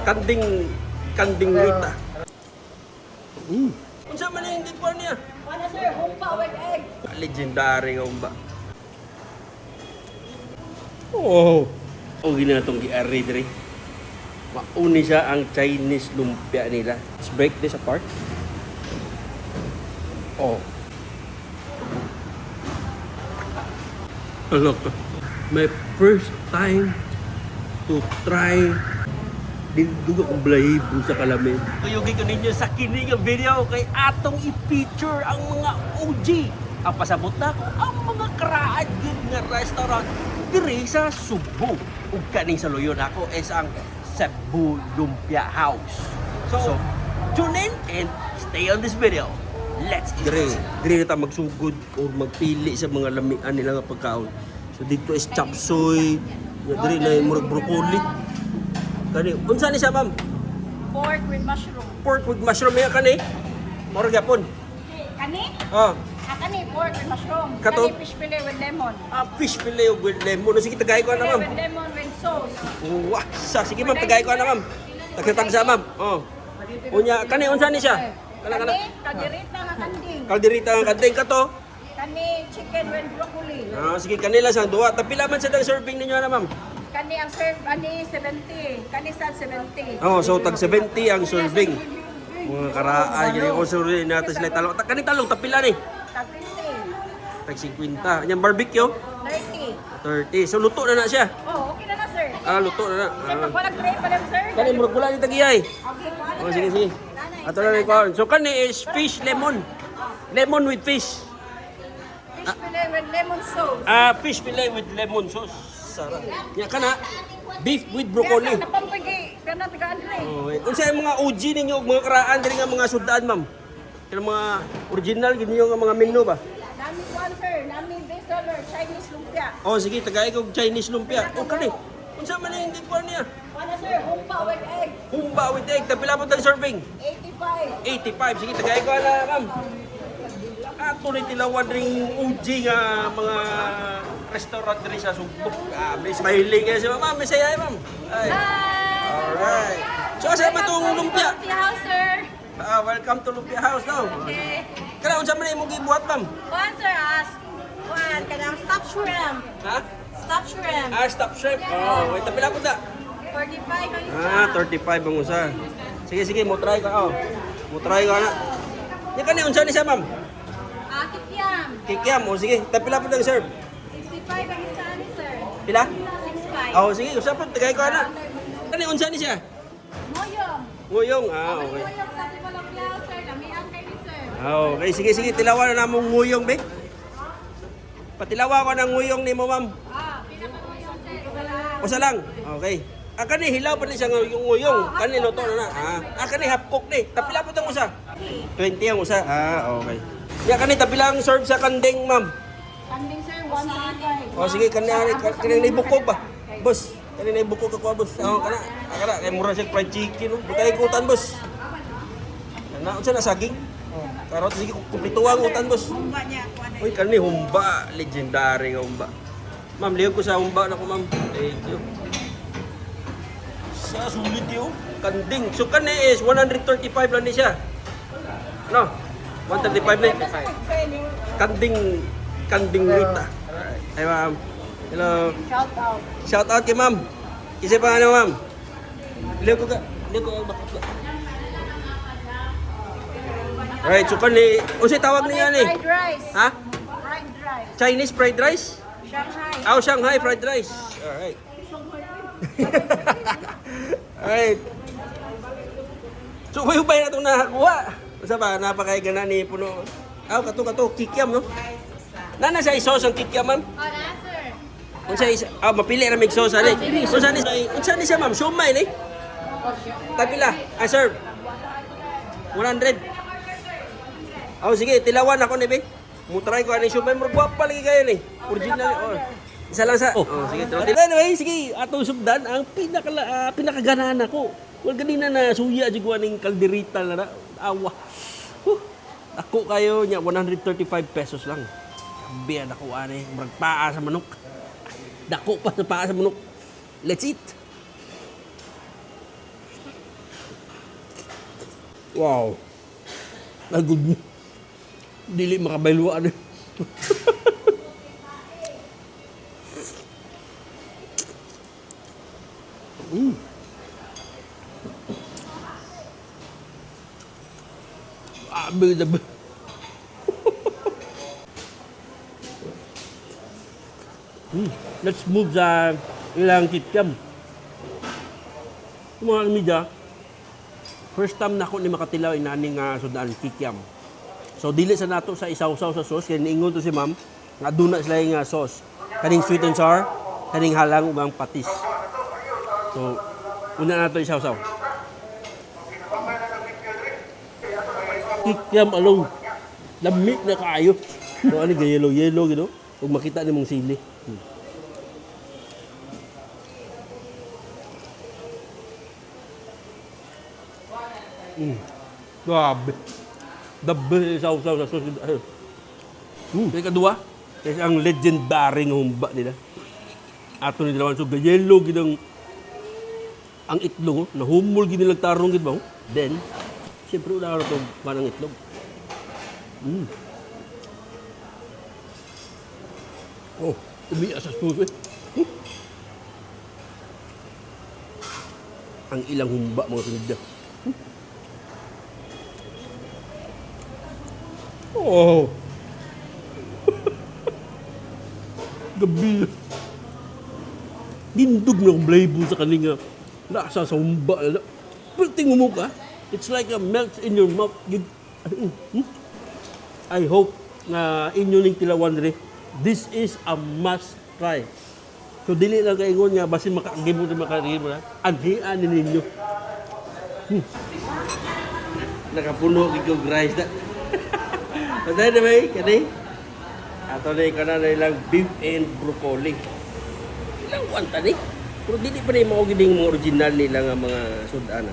Kanding Rita. Unsa man yung tikwan niya? Ano sir, humpa with egg. Legendary nga umba. Oh. O ginatong gi-array diri. Mauni siya ang Chinese lumpia nila. Let's break this apart. Oh. Look, my first time to try dinduga kong balahibo sa kalamin. Kuyugi ko ninyo sa kining video kay atong i-feature ang mga OG. Ang pasabot na ko ang mga karaan yun nga restaurant diri sa Subo. Ug kaning sa Loyon ako is ang Cebu Lumpia House. So tune in and stay on this video. Let's eat. Dire ta magsugod o magpili sa mga lamian nila nga pagkaon. So dito is chop suey, dire na murag broccoli. Kani, unsa ni siya, ma'am? Pork with mushroom. Pork with mushroom ya kani. Murag yapon. Kani? Oh, Kani, pork with mushroom. Kato? Kani, fish fillet with lemon. fish fillet with lemon. Sige tagay ko na, ma'am. With lemon with sauce. Wah, sige ma'am, tagay ko na, ma'am. Tagsa ma'am. Oh. Unya kani unsa ni siya? Kana. Kalderita nga kanding. Kalderita nga kanding kato. Kani, chicken with broccoli. Sige kanila sa duwa. Tapila man sa serving ninyo na, ma'am. Kani ang serve, ani 70. Kani sa 70. Oh, so tag 70 ang serving. Mga karaan gini ko suri natin sila talong. Kani talong tapila ni. Tag 50. Tag 50. Yang barbecue 30. 30. So luto na siya. Oh, okay na na sir. Luto na. Sir, pagwalag tray pa lang sir. Kani murag pula ni tagiyay. Okay, Oh, sige. Ato na ni ko. So kani is fish lemon. Lemon with fish. Fish fillet with lemon sauce. Fish fillet with lemon sauce. Sarap. Ya kana beef with broccoli. Yes, napampagi. Kana taga Andre. Oh, unsa yung mga OG ninyo mga karaan diri nga mga sudaan, ma'am? Yung mga original gid ninyo nga mga menu ba? Nami one sir, nami bestseller Chinese lumpia. Oh, sige, tagay ko Chinese lumpia. Oh, kani. Unsa man yung tikwan niya? Ano sir, humpa with egg. Humba with egg. Tapila po tang serving? 85. 85. Sige, tagay ko na, ma'am. Ato rin tilawan ring OG nga mga restaurant rin sa Subo. May smiling kayo siya, ma'am. May saya, ma'am. Ay. Hi! Alright. So, asa ba itong lumpia? Lumpia house sir. Welcome to Lumpia House daw. Okay. Kaya, unsa man yung mong gibuhat, ma'am? One sir, one. Kanang stop shrimp. Ha? Stop shrimp. Stop shrimp. Oh, wait, tapila po da. 45 ang isa. 35 ang usa. Sige, mo try ka. Oh. Mo try ka na. Yan kani, unsa ni siya, ma'am? Kikiam. Kikiam. O, sige. Tapila po ang serve. 65 ang isa ni sir. Pila? 65. Oh, sige. Usa po, tagay ko na. Kani, unsa ni siya? Moyong. Nguyong. Okay. Moyong sa Lumpia house sir. Kami ang kay ni sir. Okay, sige. Tilawan na namong nguyong, be. Patilawa ko ng nguyong ni mo, ma'am. Pinaka-moyong sir. Wala. Usa lang. Okay. Kani hilaw pa ni siya yung nguyong. Kani luto na na. Kani half cook ni. Tapila po tang usa. 20 ang usa. Okay. Ya kani tapila ang serve sa kanding, ma'am. Kanding sir, 135. O sige, kani ibukog ba? Boss, kani ibukog ako, boss. Kana kay mura siya fried chicken, no. Butay kutan, boss. Na unsa na saging? Karot sige kumplituhan utan, boss. Humba niya. Uy, kani humba, legendary nga humba. Ma'am, lihog ko sa humba na ko, ma'am. Thank you. Sa sulit yun. Kanding. So kani is 135 lang ni siya. No? 135 na. Kanding Rita. Ay, ma'am. Hello. Shout out. Shout out kay ma'am. Isa pa ano, ma'am? Lihog ko. Right, so kani, unsay tawag niya ni? Fried rice. Ha? Fried rice. Chinese fried rice? Shanghai. Shanghai fried rice. Alright. Alright. So, may ubay na itong nakakuha. Basta ba, napakay gana ni Puno. Kato, kikiam, no? Nana sa isos ang kikiam, ma'am? Oh, na sir. Unsa isa? Mapili na mig sauce ani. Unsa ni siya, ma'am? Shumay ni. Tapila. Sir. 100. Sige, tilawan ako ni be. Mutry ko ani shumay, mo guwapa lagi kayo ni. Original. Isa lang sa. Sige. Anyway, sige, atong sugdan ang pinakaganahan ako. Well, ganina na suya jud ko aning kalderita na awa. Ako kayo nya 135 pesos lang. Biya na ko ani, murag paa sa manok. Dako pa sa paa sa manok. Let's eat. Wow. Agud mo. Dili makabayluan eh. Dabi. Let's move sa ilang kitkam. Mga media, first time na ako ni makatilaw inani nga sudaan kikiam. So dili sa nato sa isaw-saw sa sauce kay niingon to si ma'am nga aduna sila nga sauce. Kaning sweet and sour, kaning halang ubang patis. So una nato isaw-saw. Kikiam along lami na kaayo. So ani yellow gino ug makita nimong sili. Grabe. The best sausaw sa sauce. Kaya kadua, kasi ang legendary ng humba nila. Ato ni Dalawan. So, yellow ginang ang itlog. Nahumol ginilang tarong gid ba? Then, siyempre una ako itong panang itlog. Oh, umiya sa sauce eh. Ang ilang humba mga sunod. Oh. Gabi. Dindog na ang blaybo sa kaninga. Nasa sa humba. Pero tingnan mo ka, it's like a melts in your mouth. I hope na inyo ning tilawan rin. This is a must try. So dili lang kaingon nga basin makagimo na makagimo na. Anhian ninyo. Nakapuno kig rice na. Patay na ba kani? Ato na ka na ilang beef and broccoli. Ilang wanta ni? Pero dili pa rin maugiding mga original nila nga mga sudana.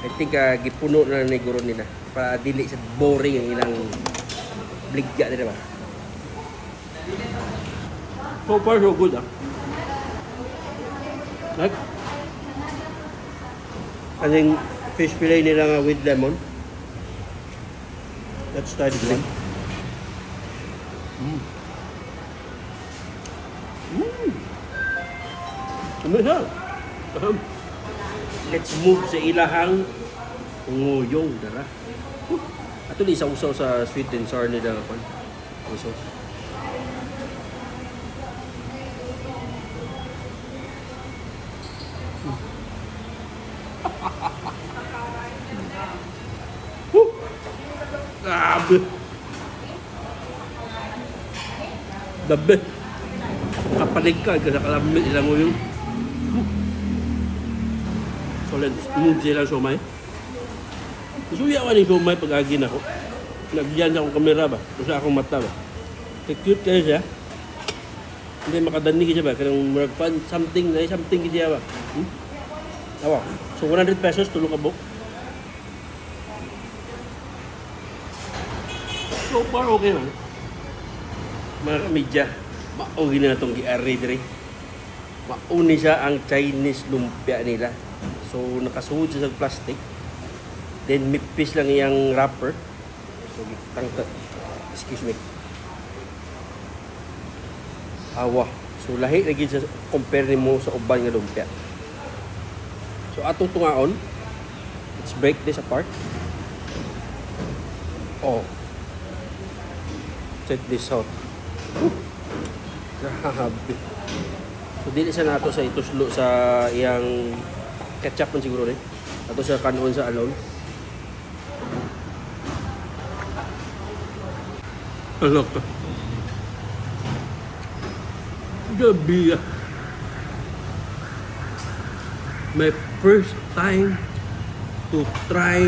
I think gipuno na ni guro nila para dili sa boring ang ilang bligya nila ba. So far so good Like, kaning fish fillet nila nga with lemon. Let's try this one. Let's move sa ilahang nguyong dara. Ato ni isaw-saw sa sweet and sour nila kon. Sauce. Grabe. Dabi. Kapalig ka sa kalamit ilang uyong. So let's move sila somay. Suya ko ni somay pag agin ako. Nagyan sa akong kamera ba? O sa akong mata ba? Cute kayo siya. Hindi makadanig siya ba? Kanang mag-fun something siya ba? Tawa. So 100 pesos tulong ka book. So far okay man. Mga kamidya, maugin na itong gi-array diri. Mauni siya ang Chinese lumpia nila. So nakasuhod siya sa plastic. Then mipis lang iyang wrapper. So tangtad. Excuse me. Awa. So lahi lagi sa compare nimo sa uban nga lumpia. So atong tungaon. Let's break this apart. Oh. Check this out. Grabe. So dili sa nato sa ituslo sa iyang ketchup man siguro rin. Ato sa kanon sa alon. Alok ka. Gabi. My first time to try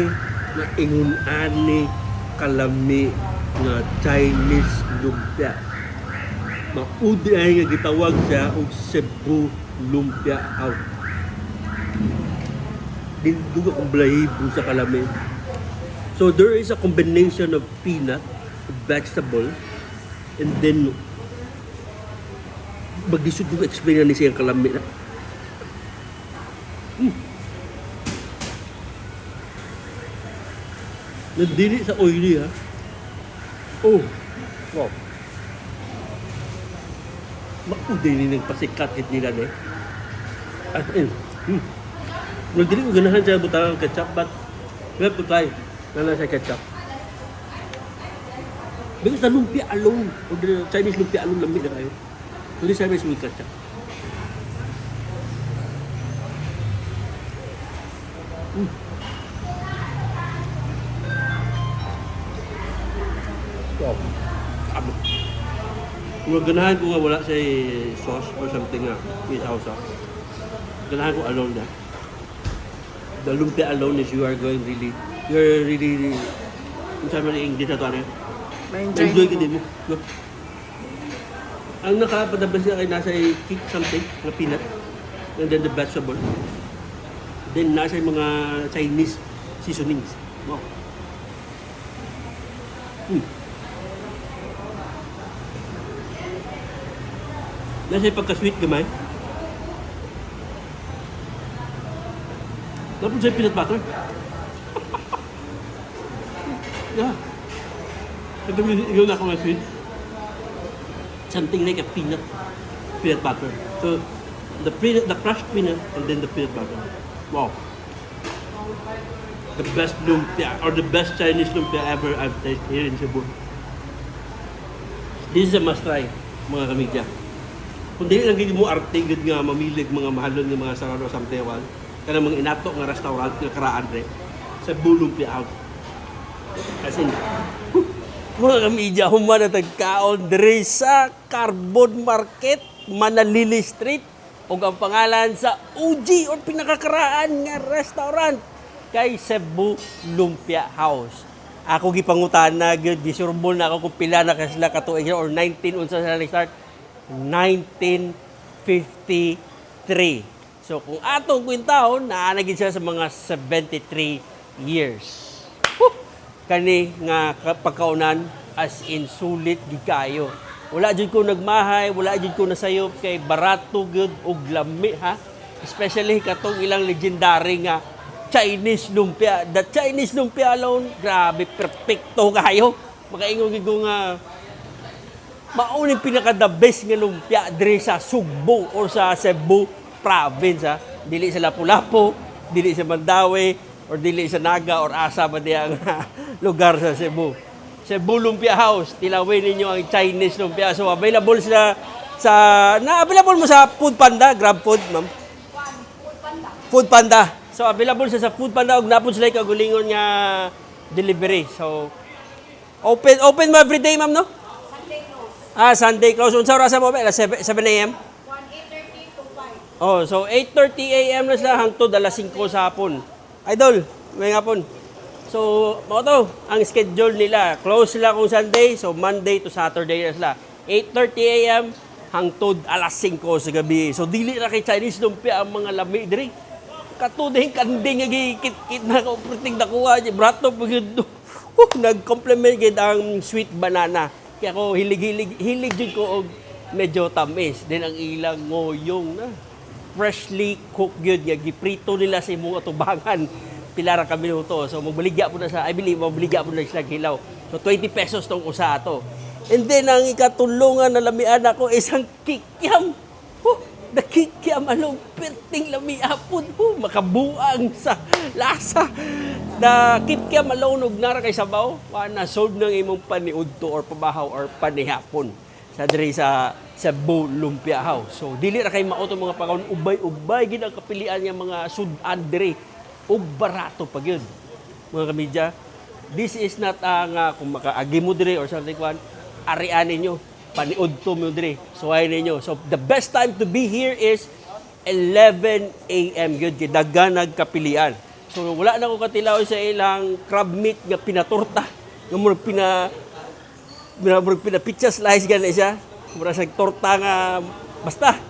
na ingun-ani kalami nga Chinese lumpia. Maudi ay nga gitawag siya og Cebu lumpia out. Dinduga kong balahibo sa kalami. So there is a combination of peanut, vegetable, and then magdisod ko explain na ni siyang kalami na. Nandili sa oily ha. Oh. Wow. Makuday ni nagpasikat hit nila eh. As in. Nagdili ko ganahan siya butang ng ketchup but we have to try. Nala siya ketchup. Because the lumpia alone, or the Chinese lumpia alone lamig na kayo. Hindi service with ketchup. Wow. Abo. Kung ganahan ko nga wala sa sauce or something nga, with sauce. Ganahan ko alone na. The lumpia alone is you're really, kung saan man yung English na ito, ano yun? Enjoy ka din mo. No? Ang nakapadabas niya ay nasa kick something, na peanut, and then the vegetable. Then nasa yung mga Chinese seasonings. Wow. Nasa yung pagka-sweet gamay. Tapos sa peanut butter. Yeah. Ito yung ako na sweet. Something like a peanut butter. So the crushed peanut and then the peanut butter. Wow. The best lumpia or the best Chinese lumpia ever I've tasted here in Cebu. This is a must try, mga kamidya. Kung dili lang gid mo arte gid nga mamilig mga mahalon nga mga sarado sa Tewan, kanang mga inato nga restaurant nga karaan re sa Lumpia House. As in, mga kamidya, humana tagkaon diri sa Carbon Market, Manalili Street, o ang pangalan sa OG or pinakakaraan nga restaurant kay Cebu Lumpia House. Ako gipangutan na gyud gisurbol na ako kung pila na sila katuig or 19 unsa sila nag-start 1953. So kung atong kwintahon naa gid siya sa mga 73 years. Kani nga pagkaunan as in sulit gid kayo. Wala jud ko nagmahay, wala jud ko nasayop kay barato gyud og lami ha. Especially katong ilang legendary nga Chinese lumpia. The Chinese lumpia alone, grabe perfecto kayo. Makaingon gid ko nga mao ni pinaka the best nga lumpia diri sa Sugbo or sa Cebu province ha. Dili sa Lapu-Lapu, dili sa Mandaue, or dili sa Naga or asa ba diya nga lugar sa Cebu. Cebu Lumpia House, tilawin ninyo ang Chinese lumpia. So available sila available mo sa Food Panda, Grab Food, ma'am. Food Panda. So available siya sa Food Panda ug napon sila kagulingon nga delivery. So open mo every day, ma'am, no? Sunday close. Sunday close. Unsa oras mo ba? 7 a.m. 8:30 to 5. Oh, so 8:30 a.m. na sila hangtod alas 5 sa hapon. Idol, may hapon. So, mo to, ang schedule nila. Close sila kung Sunday, so Monday to Saturday na sila. 8:30 a.m. hangtod alas 5 sa gabi. So, dili na kay Chinese lumpia ang mga lami diri. Katuding kanding nga gikit-kit na ka upriting nakuha. Brato pagod. Nag-complement gid ang sweet banana. Kaya ako hilig jud ko og medyo tamis. Then ang ilang ngoyong na freshly cooked yun. Giprito nila sa imong atubangan. Pilara ka minuto. So, magbaligya po na sa, I believe, magbaligya po na sila hilaw. So, 20 pesos tong usa ato. And then, ang ikatulungan na lamian ako, isang kikiam. The kikiam, along perting lamiapon. Makabuang sa lasa. The kikiam alone, og nara kay sabaw, na sold ng imong paniudto or pabahaw or panihapon sa diri sa Cebu Lumpia House. So, dili ra kay mao tong mga pagkaon, ubay-ubay gid ang kapilian nga mga sudan diri. Og barato pag yun. Mga kamidya, this is not kung makaagi mo diri or something kwan, arian ninyo, paniudto mo diri, suway ninyo. So, the best time to be here is 11 a.m. yun, daganag kapilian. So, wala na ko katilaw sa ilang crab meat nga pinatorta, nga murag pinapitsa slice gani siya, murag sa torta nga, basta,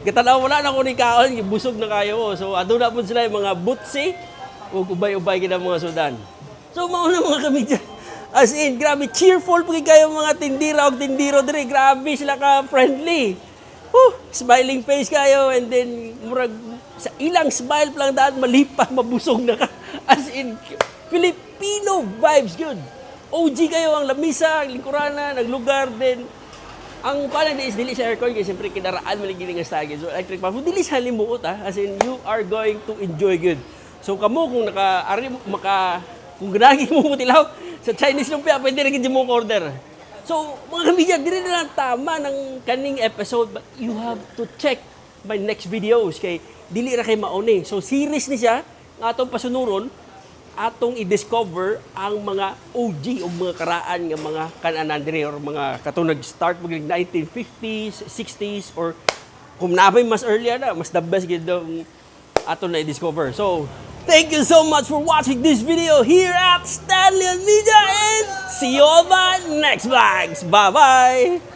katanaw wala na ko ni kaon, busog na kayo. So aduna pud sila yung mga butsi ug ubay-ubay gid ang mga sudan. So mao na mga kamidya. As in, grabe cheerful pud kayo mga tindira ug tindiro diri. Grabe sila ka friendly. Smiling face kayo and then murag sa ilang smile pa lang daan malipas mabusog na ka. As in Filipino vibes good. OG kayo ang lamisa, ang lingkurana, naglugar din. Ang pala is dili sa aircon kasi siyempre kinaraan mo lang gining sa so electric fan. Dili sa limuot as in you are going to enjoy good. So kamo kung kung ginagi mo tilaw sa Chinese lumpia pwede rin mo order. So mga kamigyan, dili na lang tama ng kaning episode but you have to check my next videos kay dili ra kay mauni. So series ni siya nga atong pasunuron atong i-discover ang mga OG o mga karaan nga mga kananan diri or mga katong nag-start mo 1950s, 60s or kung nabay mas earlier na, mas the best gid atong na i-discover. So, thank you so much for watching this video here at Stanley Media and see you on my next vlogs. Bye-bye!